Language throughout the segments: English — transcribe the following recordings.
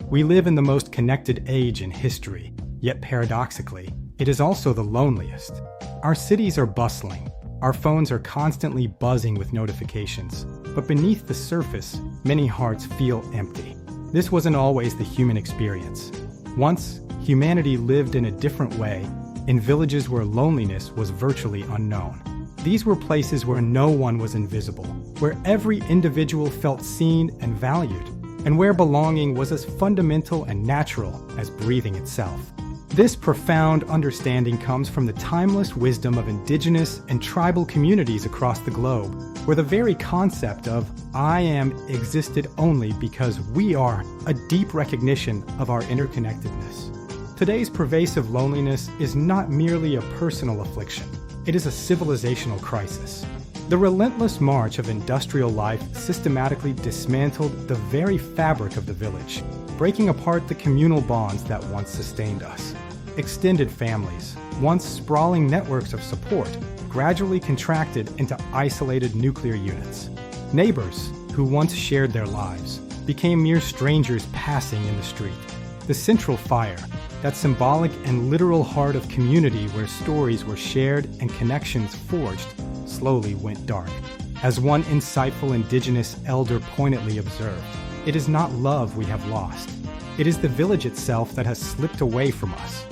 We live in the most connected age in history, yet paradoxically, it is also the loneliest. Our cities are bustling. Our phones are constantly buzzing with notifications. But beneath the surface, many hearts feel empty. This wasn't always the human experience. Once, humanity lived in a different way, in villages where loneliness was virtually unknown. These were places where no one was invisible, where every individual felt seen and valued, and where belonging was as fundamental and natural as breathing itself. This profound understanding comes from the timeless wisdom of indigenous and tribal communities across the globe, where the very concept of "I am" existed only because we are, a deep recognition of our interconnectedness. Today's pervasive loneliness is not merely a personal affliction. It is a civilizational crisis. The relentless march of industrial life systematically dismantled the very fabric of the village, breaking apart the communal bonds that once sustained us. Extended families, once sprawling networks of support, gradually contracted into isolated nuclear units. Neighbors, who once shared their lives, became mere strangers passing in the street. The central fire, that symbolic and literal heart of community where stories were shared and connections forged, slowly went dark. As one insightful indigenous elder poignantly observed, it is not love we have lost. It is the village itself that has slipped away from us.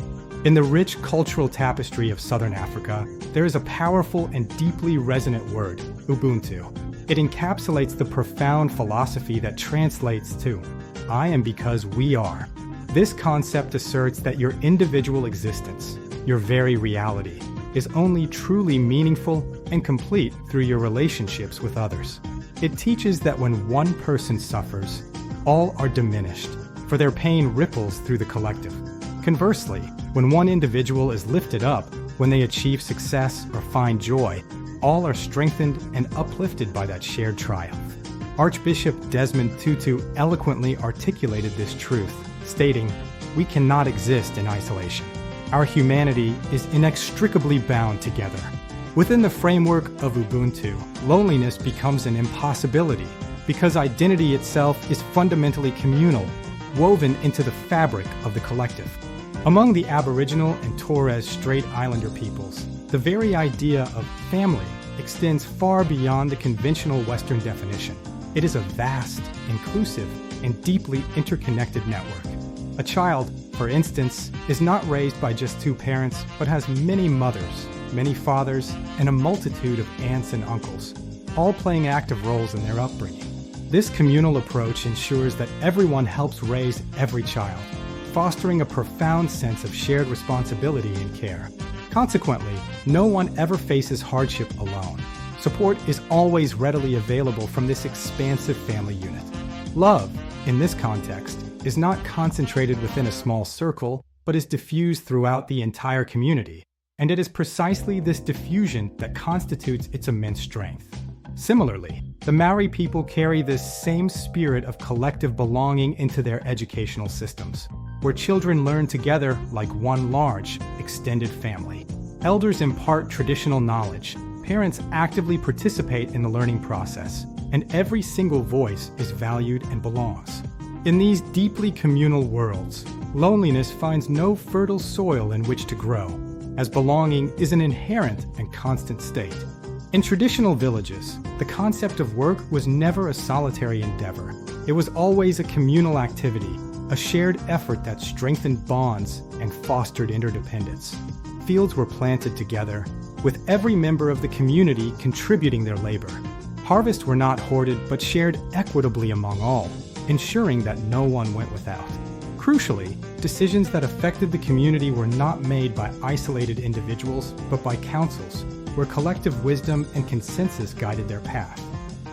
In the rich cultural tapestry of Southern Africa, there is a powerful and deeply resonant word, Ubuntu. It encapsulates the profound philosophy that translates to, "I am because we are." This concept asserts that your individual existence, your very reality, is only truly meaningful and complete through your relationships with others. It teaches that when one person suffers, all are diminished, for their pain ripples through the collective. Conversely, when one individual is lifted up, when they achieve success or find joy, all are strengthened and uplifted by that shared triumph. Archbishop Desmond Tutu eloquently articulated this truth, stating, "We cannot exist in isolation. Our humanity is inextricably bound together." Within the framework of Ubuntu, loneliness becomes an impossibility because identity itself is fundamentally communal, woven into the fabric of the collective. Among the Aboriginal and Torres Strait Islander peoples, the very idea of family extends far beyond the conventional Western definition. It is a vast, inclusive, and deeply interconnected network. A child, for instance, is not raised by just two parents, but has many mothers, many fathers, and a multitude of aunts and uncles, all playing active roles in their upbringing. This communal approach ensures that everyone helps raise every child, fostering a profound sense of shared responsibility and care. Consequently, no one ever faces hardship alone. Support is always readily available from this expansive family unit. Love, in this context, is not concentrated within a small circle, but is diffused throughout the entire community, and it is precisely this diffusion that constitutes its immense strength. Similarly, the Māori people carry this same spirit of collective belonging into their educational systems, where children learn together like one large, extended family. Elders impart traditional knowledge, parents actively participate in the learning process, and every single voice is valued and belongs. In these deeply communal worlds, loneliness finds no fertile soil in which to grow, as belonging is an inherent and constant state. In traditional villages, the concept of work was never a solitary endeavor. It was always a communal activity, a shared effort that strengthened bonds and fostered interdependence. Fields were planted together, with every member of the community contributing their labor. Harvests were not hoarded but shared equitably among all, ensuring that no one went without. Crucially, decisions that affected the community were not made by isolated individuals, but by councils, where collective wisdom and consensus guided their path.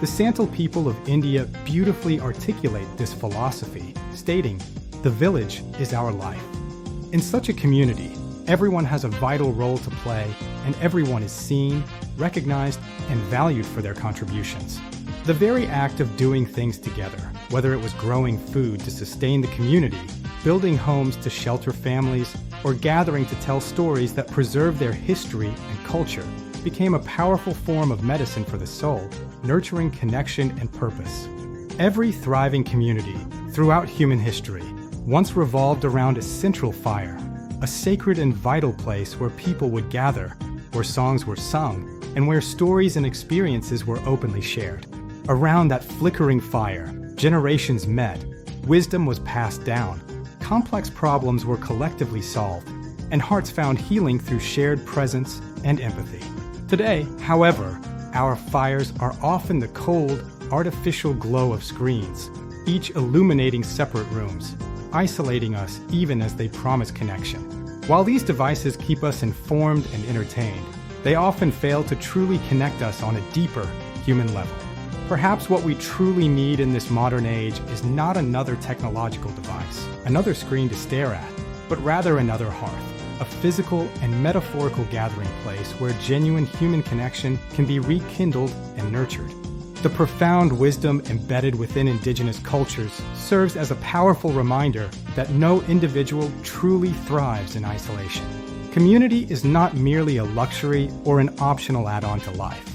The Santal people of India beautifully articulate this philosophy, stating, "The village is our life." In such a community, everyone has a vital role to play, and everyone is seen, recognized, and valued for their contributions. The very act of doing things together, whether it was growing food to sustain the community, building homes to shelter families, or gathering to tell stories that preserve their history and culture, became a powerful form of medicine for the soul, nurturing connection and purpose. Every thriving community, throughout human history, once revolved around a central fire, a sacred and vital place where people would gather, where songs were sung, and where stories and experiences were openly shared. Around that flickering fire, generations met, wisdom was passed down, complex problems were collectively solved, and hearts found healing through shared presence and empathy. Today, however, our fires are often the cold, artificial glow of screens, each illuminating separate rooms, isolating us even as they promise connection. While these devices keep us informed and entertained, they often fail to truly connect us on a deeper human level. Perhaps what we truly need in this modern age is not another technological device, another screen to stare at, but rather another hearth, a physical and metaphorical gathering place where genuine human connection can be rekindled and nurtured. The profound wisdom embedded within indigenous cultures serves as a powerful reminder that no individual truly thrives in isolation. Community is not merely a luxury or an optional add-on to life.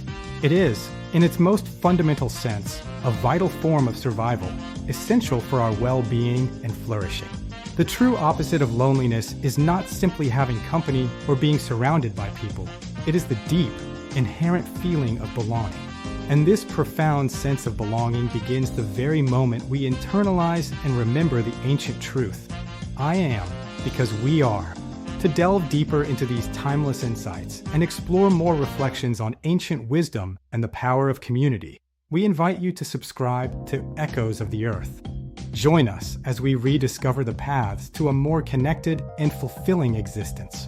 It is, in its most fundamental sense, a vital form of survival, essential for our well-being and flourishing. The true opposite of loneliness is not simply having company or being surrounded by people. It is the deep, inherent feeling of belonging. And this profound sense of belonging begins the very moment we internalize and remember the ancient truth: I am because we are. To delve deeper into these timeless insights and explore more reflections on ancient wisdom and the power of community, we invite you to subscribe to Echoes of the Earth. Join us as we rediscover the paths to a more connected and fulfilling existence.